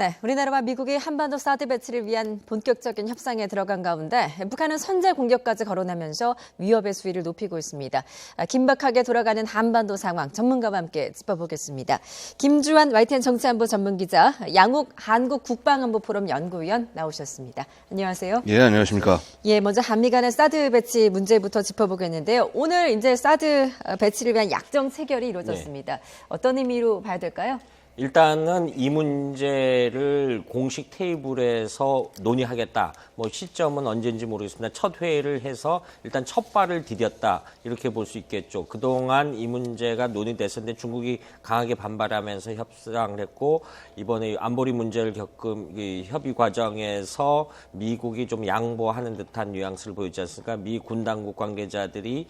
네, 우리나라와 미국이 한반도 사드 배치를 위한 본격적인 협상에 들어간 가운데 북한은 선제 공격까지 거론하면서 위협의 수위를 높이고 있습니다. 긴박하게 돌아가는 한반도 상황 전문가와 함께 짚어보겠습니다. 김주환 YTN 정치안보 전문기자, 양욱 한국 국방안보 포럼 연구위원 나오셨습니다. 안녕하세요. 예, 안녕하십니까. 예, 먼저 한미 간의 사드 배치 문제부터 짚어보겠는데요. 오늘 이제 사드 배치를 위한 약정 체결이 이루어졌습니다. 네. 어떤 의미로 봐야 될까요? 일단은 이 문제를 공식 테이블에서 논의하겠다. 뭐 시점은 언제인지 모르겠습니다. 첫 회의를 해서 일단 첫 발을 디뎠다. 이렇게 볼 수 있겠죠. 그동안 이 문제가 논의됐었는데 중국이 강하게 반발하면서 협상을 했고 이번에 안보리 문제를 겪은 이 협의 과정에서 미국이 좀 양보하는 듯한 뉘앙스를 보이지 않습니까? 미 군 당국 관계자들이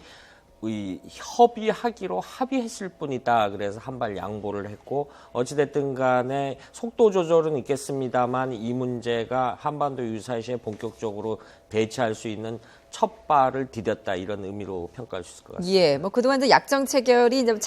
협의하기로 합의했을 뿐이다. 그래서 한 발 양보를 했고 어찌됐든 간에 속도 조절은 있겠습니다만 이 문제가 한반도 유사시에 본격적으로 배치할 수 있는 첫 발을 디뎠다. 이런 의미로 평가할 수 있을 것 같습니다. 예, 뭐 그동안 이제 약정 체결이 이제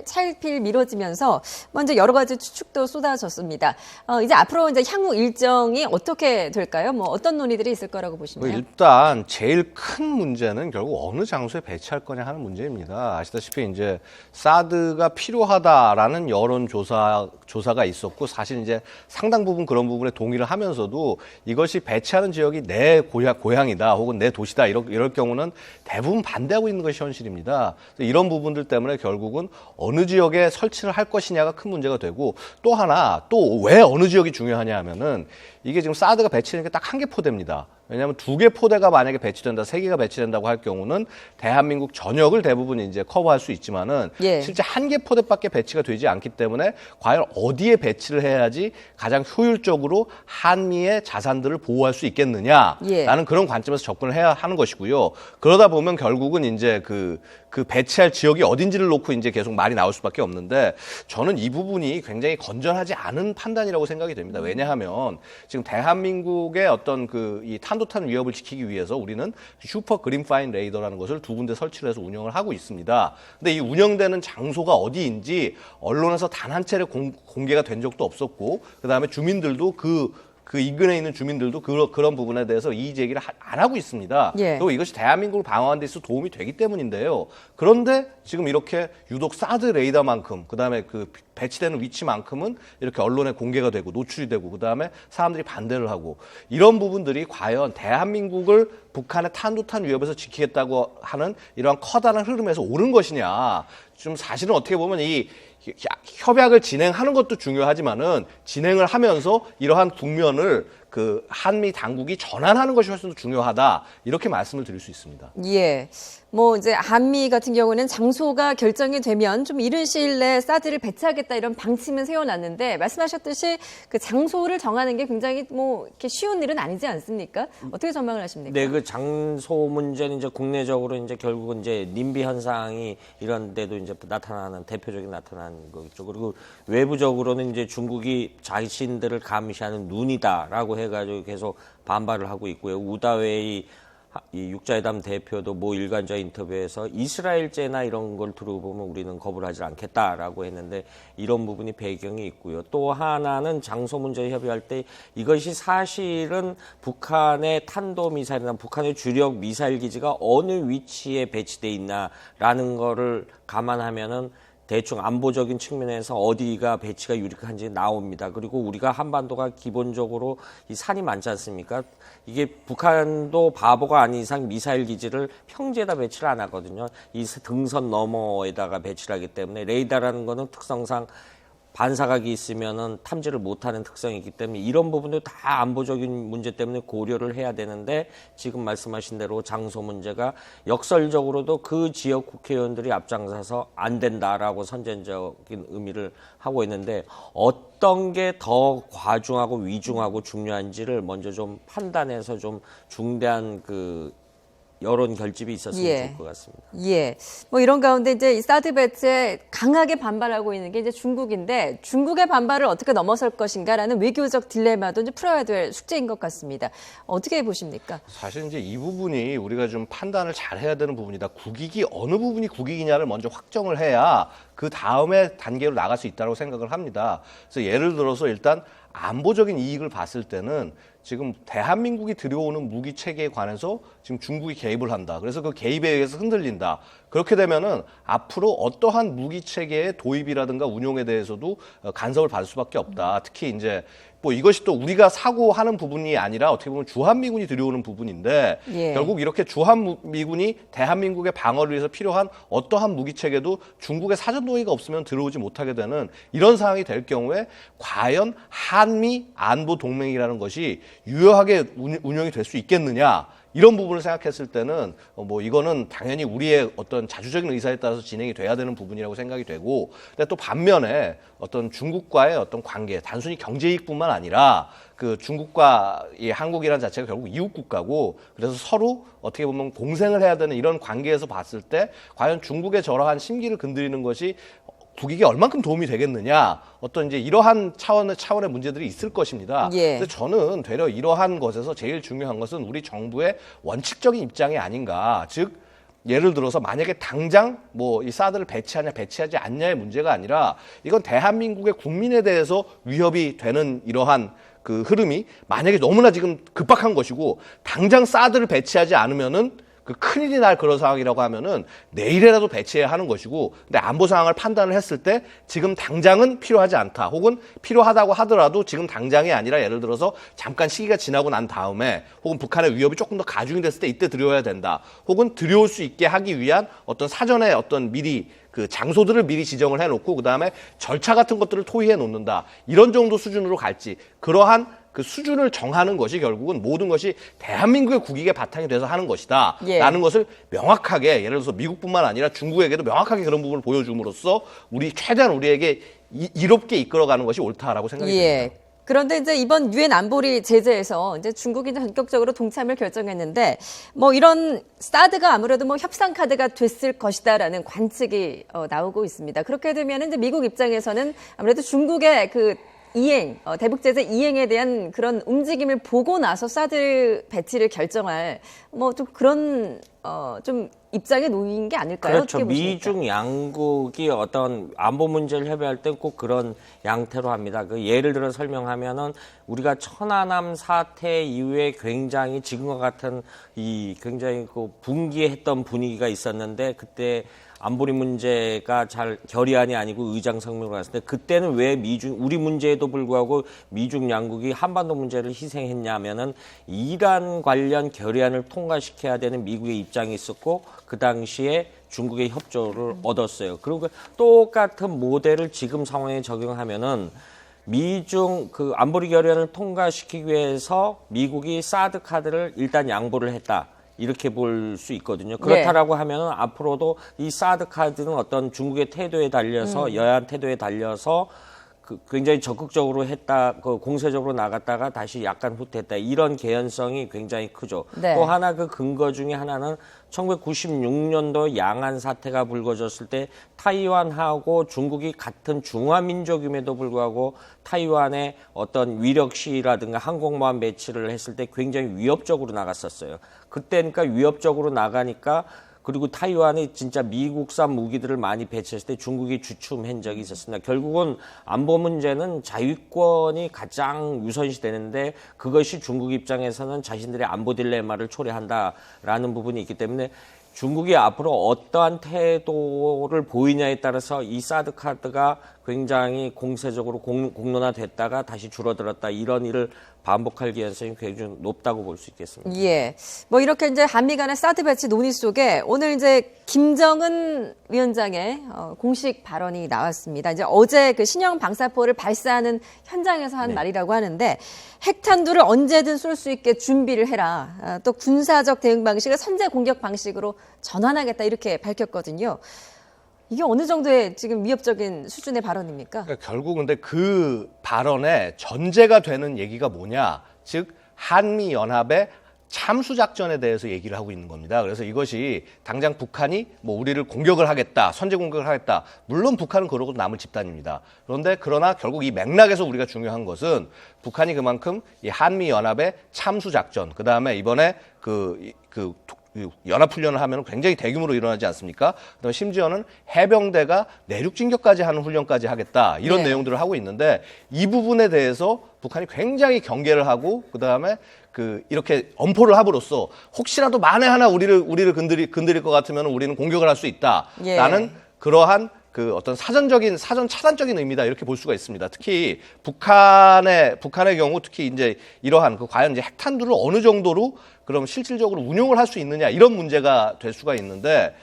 차일피일 미뤄지면서 먼저 여러 가지 추측도 쏟아졌습니다. 이제 앞으로 이제 향후 일정이 어떻게 될까요? 뭐 어떤 논의들이 있을 거라고 보시나요? 일단 제일 큰 문제는 결국 어느 장소에 배치할 거냐 하는 문제입니다. 아시다시피 이제 사드가 필요하다라는 여론 조사가 있었고 사실 이제 상당 부분 그런 부분에 동의를 하면서도 이것이 배치하는 지역이 내 고향이다 혹은 내 도시다 이럴 경우는 대부분 반대하고 있는 것이 현실입니다. 이런 부분들 때문에 결국은 어느 지역에 설치를 할 것이냐가 큰 문제가 되고 또 하나 또 왜 어느 지역이 중요하냐 하면은 이게 지금 사드가 배치되는 게 딱 한 개 포대입니다. 왜냐하면 2개 포대가 만약에 배치된다, 3개가 배치된다고 할 경우는 대한민국 전역을 대부분 이제 커버할 수 있지만은 실제 1개 포대밖에 배치가 되지 않기 때문에 과연 어디에 배치를 해야지 가장 효율적으로 한미의 자산들을 보호할 수 있겠느냐라는 그런 관점에서 접근을 해야 하는 것이고요. 그러다 보면 결국은 이제 그 배치할 지역이 어딘지를 놓고 이제 계속 말이 나올 수밖에 없는데 저는 이 부분이 굉장히 건전하지 않은 판단이라고 생각이 됩니다. 왜냐하면 지금 대한민국의 어떤 이 탄도탄 위협을 지키기 위해서 우리는 슈퍼 그린파인 레이더라는 것을 2군데 설치를 해서 운영을 하고 있습니다. 근데 이 운영되는 장소가 어디인지 언론에서 단 한 차례 공개가 된 적도 없었고 그다음에 주민들도 그 인근에 있는 주민들도 그런 부분에 대해서 이의 제기를 안 하고 있습니다. 그리고 이것이 대한민국을 방어하는 데 있어서 도움이 되기 때문인데요. 그런데 지금 이렇게 유독 사드 레이더만큼 그다음에 그 배치되는 위치만큼은 이렇게 언론에 공개가 되고 노출이 되고 그다음에 사람들이 반대를 하고 이런 부분들이 과연 대한민국을 북한의 탄도탄 위협에서 지키겠다고 하는 이러한 커다란 흐름에서 옳은 것이냐. 좀 사실은 어떻게 보면 이 협약을 진행하는 것도 중요하지만은 진행을 하면서 이러한 국면을 그 한미 당국이 전환하는 것이 훨씬 더 중요하다 이렇게 말씀을 드릴 수 있습니다. 예, 뭐 이제 한미 같은 경우는 장소가 결정이 되면 좀 이른 시일 내에 사드를 배치하겠다 이런 방침은 세워놨는데 말씀하셨듯이 그 장소를 정하는 게 굉장히 뭐 이렇게 쉬운 일은 아니지 않습니까? 어떻게 전망을 하십니까? 네, 그 장소 문제는 이제 국내적으로 이제 결국은 이제 님비 현상이 이런 데도 이제 대표적인 나타나는 거겠죠. 그리고 외부적으로는 이제 중국이 자신들을 감시하는 눈이다라고 해가지고 계속 반발을 하고 있고요. 우다웨이 이 육자회담 대표도 모 일간지 인터뷰에서 이스라엘제나 이런 걸 들어보면 우리는 거부를 하지 않겠다라고 했는데 이런 부분이 배경이 있고요. 또 하나는 장소 문제 협의할 때 이것이 사실은 북한의 탄도미사일이나 북한의 주력 미사일 기지가 어느 위치에 배치돼 있나라는 거를 감안하면은 대충 안보적인 측면에서 어디가 배치가 유리한지 나옵니다. 그리고 우리가 한반도가 기본적으로 이 산이 많지 않습니까? 이게 북한도 바보가 아닌 이상 미사일 기지를 평지에다 배치를 안 하거든요. 이 등선 너머에다가 배치를 하기 때문에 레이더라는 거는 특성상 반사각이 있으면은 탐지를 못하는 특성이 있기 때문에 이런 부분도 다 안보적인 문제 때문에 고려를 해야 되는데 지금 말씀하신 대로 장소 문제가 역설적으로도 그 지역 국회의원들이 앞장서서 안 된다라고 선전적인 의미를 하고 있는데 어떤 게 더 과중하고 위중하고 중요한지를 먼저 좀 판단해서 좀 중대한 여론 결집이 있었으면 좋을 것 같습니다. 예. 뭐 이런 가운데 이제 이 사드 배치에 강하게 반발하고 있는 게 이제 중국인데 중국의 반발을 어떻게 넘어설 것인가라는 외교적 딜레마도 이제 풀어야 될 숙제인 것 같습니다. 어떻게 보십니까? 사실 이제 이 부분이 우리가 좀 판단을 잘 해야 되는 부분이다. 국익이 어느 부분이 국익이냐를 먼저 확정을 해야 그 다음에 단계로 나갈 수 있다고 생각을 합니다. 그래서 예를 들어서 일단 안보적인 이익을 봤을 때는 지금 대한민국이 들여오는 무기 체계에 관해서 지금 중국이 개입을 한다. 그래서 그 개입에 의해서 흔들린다. 그렇게 되면은 앞으로 어떠한 무기 체계의 도입이라든가 운용에 대해서도 간섭을 받을 수밖에 없다. 특히 이제 뭐 이것이 또 우리가 사고하는 부분이 아니라 어떻게 보면 주한미군이 들여오는 부분인데 예. 결국 이렇게 주한미군이 대한민국의 방어를 위해서 필요한 어떠한 무기 체계도 중국의 사전 동의가 없으면 들어오지 못하게 되는 이런 상황이 될 경우에 과연 한미 안보 동맹이라는 것이 유효하게 운영이 될 수 있겠느냐 이런 부분을 생각했을 때는 뭐 이거는 당연히 우리의 어떤 자주적인 의사에 따라서 진행이 돼야 되는 부분이라고 생각이 되고 근데 또 반면에 어떤 중국과의 어떤 관계 단순히 경제이익뿐만 아니라 그 중국과 이 한국이라는 자체가 결국 이웃 국가고 그래서 서로 어떻게 보면 공생을 해야 되는 이런 관계에서 봤을 때 과연 중국의 저러한 심기를 건드리는 것이 국익에 얼만큼 도움이 되겠느냐 어떤 이제 이러한 차원의 문제들이 있을 것입니다. 예. 근데 저는 되려 이러한 것에서 제일 중요한 것은 우리 정부의 원칙적인 입장이 아닌가. 즉 예를 들어서 만약에 당장 뭐 이 사드를 배치하냐 배치하지 않냐의 문제가 아니라 이건 대한민국의 국민에 대해서 위협이 되는 이러한 그 흐름이 만약에 너무나 지금 급박한 것이고 당장 사드를 배치하지 않으면은 그 큰일이 날 그런 상황이라고 하면은 내일이라도 배치해야 하는 것이고 근데 안보 상황을 판단을 했을 때 지금 당장은 필요하지 않다 혹은 필요하다고 하더라도 지금 당장이 아니라 예를 들어서 잠깐 시기가 지나고 난 다음에 혹은 북한의 위협이 조금 더 가중이 됐을 때 이때 들여야 된다 혹은 들여올 수 있게 하기 위한 어떤 사전에 어떤 미리 그 장소들을 미리 지정을 해놓고 그 다음에 절차 같은 것들을 토의해 놓는다 이런 정도 수준으로 갈지 그러한 그 수준을 정하는 것이 결국은 모든 것이 대한민국의 국익의 바탕이 돼서 하는 것이다. 예. 라는 것을 명확하게 예를 들어서 미국뿐만 아니라 중국에게도 명확하게 그런 부분을 보여줌으로써 최대한 우리에게 이롭게 이끌어가는 것이 옳다라고 생각이 듭니다. 예. 그런데 이제 이번 유엔 안보리 제재에서 이제 중국이 전격적으로 동참을 결정했는데 뭐 이런 사드가 아무래도 뭐 협상 카드가 됐을 것이다라는 관측이 나오고 있습니다. 그렇게 되면 이제 미국 입장에서는 아무래도 중국의 그 이행, 대북 제재 이행에 대한 그런 움직임을 보고 나서 사드 배치를 결정할 뭐 좀 그런 좀 입장에 놓인 게 아닐까요? 그렇죠. 어떻게 보십니까? 미중 양국이 어떤 안보 문제를 협의할 때 꼭 그런 양태로 합니다. 그 예를 들어 설명하면은 우리가 천안함 사태 이후에 굉장히 지금과 같은 이 굉장히 그 분기했던 분위기가 있었는데 그때 안보리 문제가 잘 결의안이 아니고 의장 성명으로 갔을 때 그때는 왜 우리 문제에도 불구하고 미중 양국이 한반도 문제를 희생했냐면은 이란 관련 결의안을 통과시켜야 되는 미국의 입장이 있었고 그 당시에 중국의 협조를 얻었어요. 그리고 똑같은 모델을 지금 상황에 적용하면은 미중 그 안보리 결의안을 통과시키기 위해서 미국이 사드 카드를 일단 양보를 했다. 이렇게 볼 수 있거든요. 그렇다라고 하면은 앞으로도 이 사드 카드는 어떤 중국의 태도에 달려서 여야한 태도에 달려서 굉장히 적극적으로 했다, 공세적으로 나갔다가 다시 약간 후퇴했다. 이런 개연성이 굉장히 크죠. 네. 또 하나 그 근거 중에 하나는 1996년도 양안 사태가 불거졌을 때 타이완하고 중국이 같은 중화민족임에도 불구하고 타이완의 어떤 위력 시위라든가 항공모함 배치를 했을 때 굉장히 위협적으로 나갔었어요. 그때 그러니까 위협적으로 나가니까 그리고 타이완이 진짜 미국산 무기들을 많이 배치했을 때 중국이 주춤한 적이 있었습니다. 결국은 안보 문제는 자위권이 가장 우선시 되는데 그것이 중국 입장에서는 자신들의 안보 딜레마를 초래한다라는 부분이 있기 때문에 중국이 앞으로 어떠한 태도를 보이냐에 따라서 이 사드 카드가 굉장히 공세적으로 공론화됐다가 다시 줄어들었다 이런 일을 반복할 개연성이 굉장히 높다고 볼 수 있겠습니다. 예. 뭐 이렇게 이제 한미 간의 사드 배치 논의 속에 오늘 이제 김정은 위원장의 공식 발언이 나왔습니다. 이제 어제 그 신형 방사포를 발사하는 현장에서 한 말이라고 하는데 핵탄두를 언제든 쏠 수 있게 준비를 해라. 또 군사적 대응 방식을 선제 공격 방식으로 전환하겠다 이렇게 밝혔거든요. 이게 어느 정도의 지금 위협적인 수준의 발언입니까? 그러니까 결국 근데 그 발언의 전제가 되는 얘기가 뭐냐? 즉 한미 연합의 참수 작전에 대해서 얘기를 하고 있는 겁니다. 그래서 이것이 당장 북한이 뭐 우리를 공격을 하겠다, 선제 공격을 하겠다. 물론 북한은 그러고 남을 집단입니다. 그러나 결국 이 맥락에서 우리가 중요한 것은 북한이 그만큼 이 한미 연합의 참수 작전, 그 다음에 이번에 연합훈련을 하면 굉장히 대규모로 일어나지 않습니까? 그다음에 심지어는 해병대가 내륙 진격까지 하는 훈련까지 하겠다 이런 네. 내용들을 하고 있는데 이 부분에 대해서 북한이 굉장히 경계를 하고 그다음에 이렇게 엄포를 함으로써 혹시라도 만에 하나 우리를 건드릴 것 같으면 우리는 공격을 할 수 있다라는 예. 그러한 어떤 사전 차단적인 의미다 이렇게 볼 수가 있습니다. 특히 북한의 경우 특히 이제 이러한 과연 이제 핵탄두를 어느 정도로 그럼 실질적으로 운용을 할 수 있느냐 이런 문제가 될 수가 있는데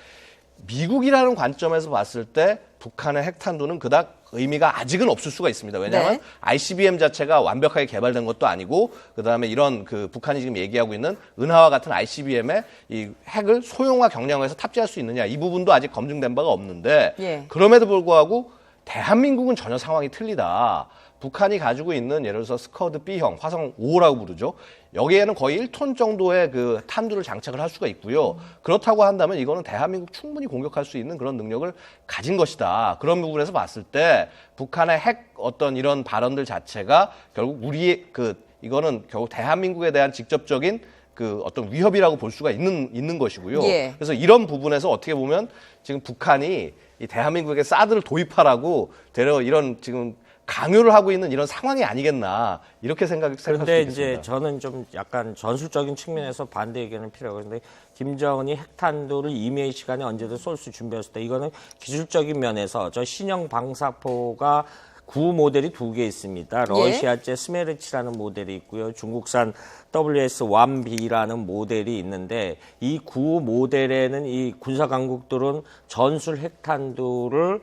미국이라는 관점에서 봤을 때 북한의 핵탄두는 그닥 의미가 아직은 없을 수가 있습니다. 왜냐하면 네. ICBM 자체가 완벽하게 개발된 것도 아니고 그다음에 이런 북한이 지금 얘기하고 있는 은하와 같은 ICBM의 이 핵을 소형화 경량화해서 탑재할 수 있느냐 이 부분도 아직 검증된 바가 없는데 예. 그럼에도 불구하고 대한민국은 전혀 상황이 틀리다. 북한이 가지고 있는 예를 들어서 스커드 B형 화성 5호라고 부르죠. 여기에는 거의 1톤 정도의 탄두를 장착을 할 수가 있고요. 그렇다고 한다면 이거는 대한민국 충분히 공격할 수 있는 그런 능력을 가진 것이다. 그런 부분에서 봤을 때 북한의 핵 어떤 이런 발언들 자체가 결국 우리의 이거는 결국 대한민국에 대한 직접적인 어떤 위협이라고 볼 수가 있는 것이고요. 예. 그래서 이런 부분에서 어떻게 보면 지금 북한이 이 대한민국에 사드를 도입하라고 되려 이런 지금 강요를 하고 있는 이런 상황이 아니겠나 이렇게 생각할 수 그런데 있겠습니다. 이제 저는 좀 약간 전술적인 측면에서 반대 의견을 필요하고 있는데 김정은이 핵탄두를 이메일 시간에 언제든 쏠 수 준비했을 때 이거는 기술적인 면에서 저 신형 방사포가 구 모델이 2개 있습니다. 러시아제 스메르치라는 모델이 있고요. 중국산 WS-1B라는 모델이 있는데 이 구 모델에는 이 군사 강국들은 전술 핵탄두를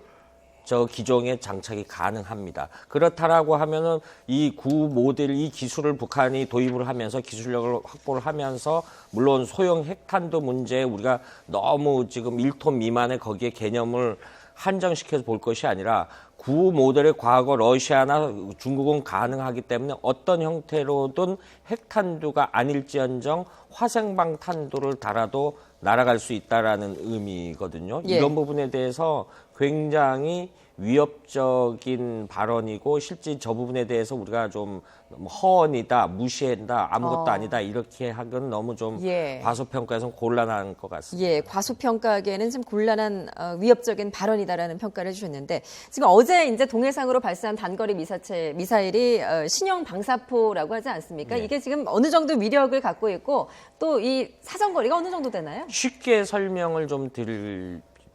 저 기종에 장착이 가능합니다. 그렇다라고 하면은 이 구 모델 이 기술을 북한이 도입을 하면서 기술력을 확보를 하면서 물론 소형 핵탄두 문제에 우리가 너무 지금 1톤 미만의 거기에 개념을 한정시켜서 볼 것이 아니라 구 모델의 과거 러시아나 중국은 가능하기 때문에 어떤 형태로든 핵탄두가 아닐지언정 화생방 탄두를 달아도 날아갈 수 있다라는 의미거든요. 예. 이런 부분에 대해서 굉장히 위협적인 발언이고 실제 저 부분에 대해서 우리가 좀 허언이다, 무시한다, 아무것도 아니다 이렇게 하기는 너무 좀 예. 과소평가해서 곤란한 것 같습니다. 예, 과소평가하기에는 좀 곤란한 위협적인 발언이다라는 평가를 해주셨는데 지금 어제 이제 동해상으로 발사한 단거리 미사일이 신형 방사포라고 하지 않습니까? 이게 지금 어느 정도 위력을 갖고 있고 또 이 사정거리가 어느 정도 되나요? 쉽게 설명을 좀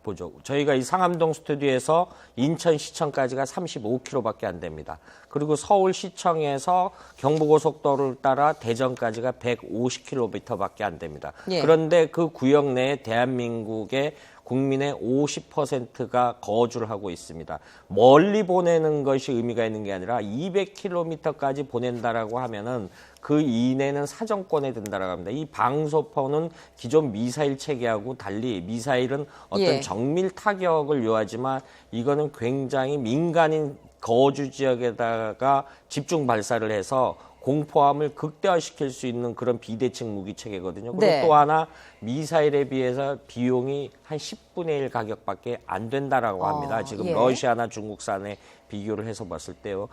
보죠. 저희가 이 상암동 스튜디오에서 인천시청까지가 35km밖에 안 됩니다. 그리고 서울시청에서 경부고속도로를 따라 대전까지가 150km밖에 안 됩니다. 예. 그런데 그 구역 내에 대한민국의 국민의 50%가 거주를 하고 있습니다. 멀리 보내는 것이 의미가 있는 게 아니라 200km까지 보낸다라고 하면은 그 이내는 사정권에 든다라고 합니다. 이 방소포는 기존 미사일 체계하고 달리 미사일은 어떤 예. 정밀 타격을 요하지만 이거는 굉장히 민간인 거주 지역에다가 집중 발사를 해서 공포함을 극대화시킬 수 있는 그런 비대칭 무기 체계거든요. 그리고 네. 또 하나 미사일에 비해서 비용이 한 10분의 1 가격밖에 안 된다라고 합니다. 지금 예. 러시아나 중국산에 비교를 해서 봤을 때요.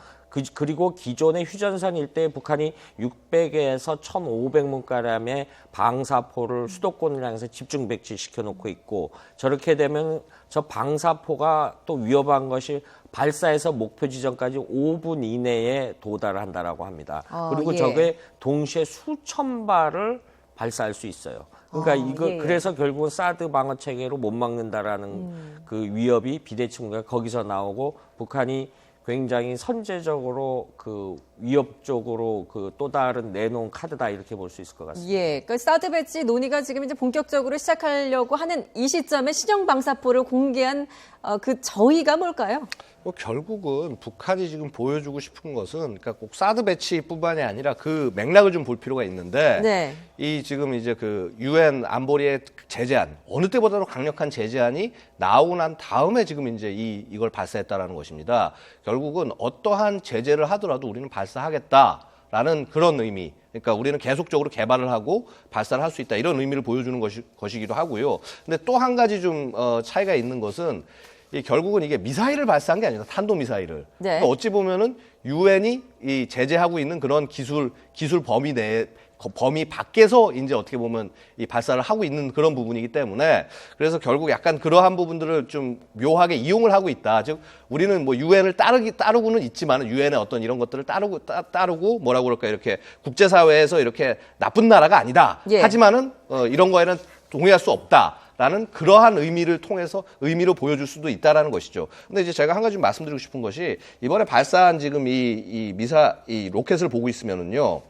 그리고 기존의 휴전선 일대에 북한이 600에서 1,500문가량의 방사포를 수도권을 향해서 집중 배치시켜 놓고 있고 저렇게 되면 저 방사포가 또 위험한 것이 발사해서 목표 지점까지 5분 이내에 도달을 한다라고 합니다. 그리고 예. 저게 동시에 수천 발을 발사할 수 있어요. 그러니까 예. 그래서 결국은 사드 방어 체계로 못 막는다라는 그 위협이 비대칭무가 거기서 나오고 북한이 굉장히 선제적으로 위협적으로 또 다른 내놓은 카드다 이렇게 볼 수 있을 것 같습니다. 예, 그 사드 배치 논의가 지금 이제 본격적으로 시작하려고 하는 이 시점에 신형 방사포를 공개한 그 저희가 뭘까요? 결국은 북한이 지금 보여주고 싶은 것은 그러니까 꼭 사드 배치뿐만이 아니라 그 맥락을 좀 볼 필요가 있는데 네. 이 지금 이제 유엔 안보리의 제재안 어느 때보다도 강력한 제재안이 나오고 난 다음에 지금 이제 이걸 발사했다라는 것입니다. 결국은 어떠한 제재를 하더라도 우리는 발사하겠다라는 그런 의미. 그러니까 우리는 계속적으로 개발을 하고 발사를 할 수 있다 이런 의미를 보여주는 것이기도 하고요. 근데 또 한 가지 좀 차이가 있는 것은 결국은 이게 미사일을 발사한 게 아니라 탄도미사일을. 네. 그러니까 어찌 보면은 유엔이 제재하고 있는 그런 기술 범위 내에 범위 밖에서 이제 어떻게 보면 이 발사를 하고 있는 그런 부분이기 때문에 그래서 결국 약간 그러한 부분들을 좀 묘하게 이용을 하고 있다. 즉 우리는 뭐 유엔을 따르고는 있지만 유엔의 어떤 이런 것들을 따르고 뭐라고 그럴까 이렇게 국제사회에서 이렇게 나쁜 나라가 아니다. 예. 하지만은 이런 거에는 동의할 수 없다. 라는 그러한 의미로 보여줄 수도 있다라는 것이죠. 근데 이제 제가 한 가지 좀 말씀드리고 싶은 것이 이번에 발사한 지금 이 로켓을 보고 있으면은요.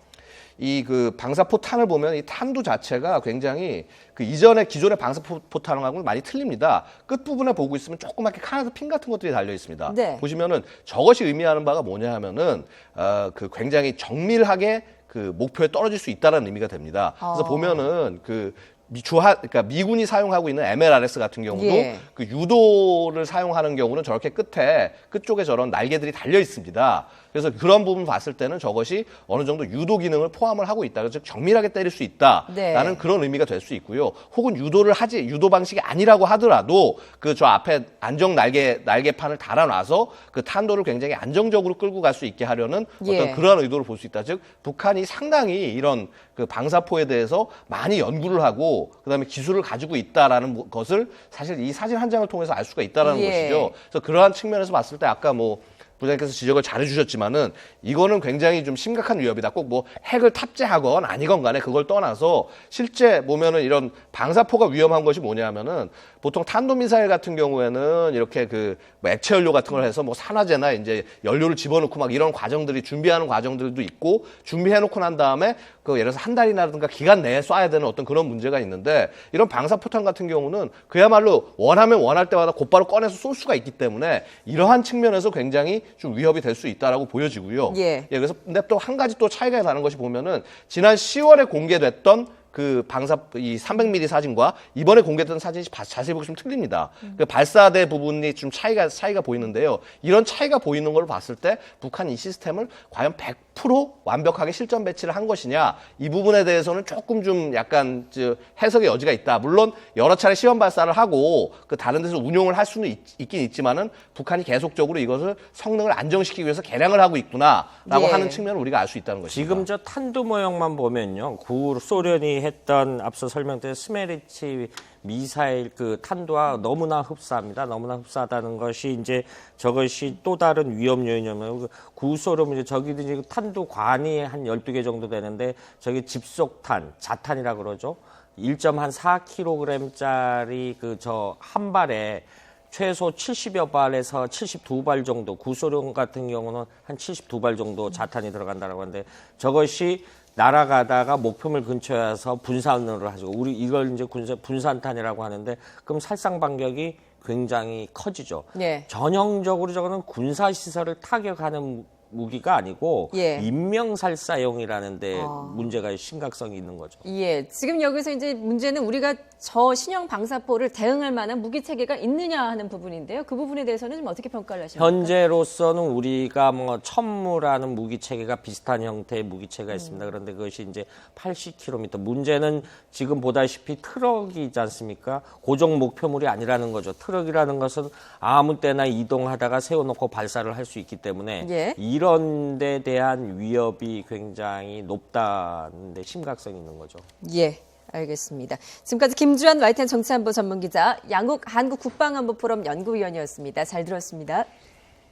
이 그 방사포탄을 보면 이 탄두 자체가 굉장히 그 이전의 기존의 방사포탄하고는 많이 틀립니다. 끝부분에 보고 있으면 조그맣게 카나드 핀 같은 것들이 달려 있습니다. 네. 보시면은 저것이 의미하는 바가 뭐냐 하면은 그 굉장히 정밀하게 그 목표에 떨어질 수 있다는 의미가 됩니다. 그래서 보면은 그러니까 미군이 사용하고 있는 MLRS 같은 경우도 예. 그 유도를 사용하는 경우는 저렇게 끝쪽에 저런 날개들이 달려 있습니다. 그래서 그런 부분 봤을 때는 저것이 어느 정도 유도 기능을 포함을 하고 있다. 즉 정밀하게 때릴 수 있다라는 네. 그런 의미가 될 수 있고요. 혹은 유도 방식이 아니라고 하더라도 그 저 앞에 안정 날개판을 달아놔서 그 탄도를 굉장히 안정적으로 끌고 갈 수 있게 하려는 예. 어떤 그러한 의도를 볼 수 있다. 즉 북한이 상당히 이런 그 방사포에 대해서 많이 연구를 하고 그다음에 기술을 가지고 있다라는 것을 사실 이 사진 한 장을 통해서 알 수가 있다라는 예. 것이죠. 그래서 그러한 측면에서 봤을 때 아까 뭐 부장님께서 지적을 잘 해주셨지만은 이거는 굉장히 좀 심각한 위협이다. 꼭 뭐 핵을 탑재하건 아니건 간에 그걸 떠나서 실제 보면은 이런 방사포가 위험한 것이 뭐냐면은 보통 탄도미사일 같은 경우에는 이렇게 뭐 액체 연료 같은 걸 해서 뭐 산화제나 이제 연료를 집어넣고 막 이런 과정들이 준비하는 과정들도 있고 준비해놓고 난 다음에 그 예를 들어서 한 달이라든가 기간 내에 쏴야 되는 어떤 그런 문제가 있는데 이런 방사포탄 같은 경우는 그야말로 원하면 원할 때마다 곧바로 꺼내서 쏠 수가 있기 때문에 이러한 측면에서 굉장히 좀 위협이 될 수 있다라고 보여지고요. 예. 그래서 근데 또 한 가지 또 차이가 나는 것이 보면은 지난 10월에 공개됐던 그 이 300mm 사진과 이번에 공개된 사진이 자세히 보시면 틀립니다. 그 발사대 부분이 좀 차이가 보이는데요. 이런 차이가 보이는 걸 봤을 때 북한 이 시스템을 과연 100% 완벽하게 실전 배치를 한 것이냐 이 부분에 대해서는 조금 좀 약간 해석의 여지가 있다. 물론 여러 차례 시험 발사를 하고 그 다른 데서 운용을 할 수는 있긴 있지만은 북한이 계속적으로 이것을 성능을 안정시키기 위해서 개량을 하고 있구나라고 예. 하는 측면을 우리가 알 수 있다는 것입니다. 지금 저 탄두 모형만 보면요. 소련이 했던 앞서 설명드린 스메리치 미사일 그 탄두와 너무나 흡사합니다. 너무나 흡사하다는 것이 이제 저것이 또 다른 위험 요인이냐면 구소련 이제 저기도 이제 탄두 관이 한 12개 정도 되는데 저기 집속탄, 자탄이라 그러죠. 1.4kg짜리 그 저 한 발에 최소 70여 발에서 72발 정도, 구소련 같은 경우는 한 72발 정도 자탄이 들어간다고 하는데 저것이 날아가다가 목표물 근처에 와서 분산을 하죠. 우리 이걸 이제 분산탄이라고 하는데 그럼 살상 반격이 굉장히 커지죠. 네. 전형적으로 저거는 군사 시설을 타격하는 무기가 아니고 예. 인명살사용이라는 데 문제가 심각성이 있는 거죠. 예, 지금 여기서 이제 문제는 우리가 저 신형 방사포를 대응할 만한 무기 체계가 있느냐 하는 부분인데요. 그 부분에 대해서는 좀 어떻게 평가를 하십니까? 현재로서는 우리가 뭐 천무라는 무기 체계가 비슷한 형태의 무기 체계가 있습니다. 그런데 그것이 이제 80km. 문제는 지금 보다시피 트럭이지 않습니까? 고정 목표물이 아니라는 거죠. 트럭이라는 것은 아무 때나 이동하다가 세워놓고 발사를 할 수 있기 때문에 예. 이런 데 대한 위협이 굉장히 높다는 데 심각성이 있는 거죠. 예, 알겠습니다. 지금까지 김주환 YTN 정치안보 전문기자, 양욱 한국국방안보포럼 연구위원이었습니다. 잘 들었습니다.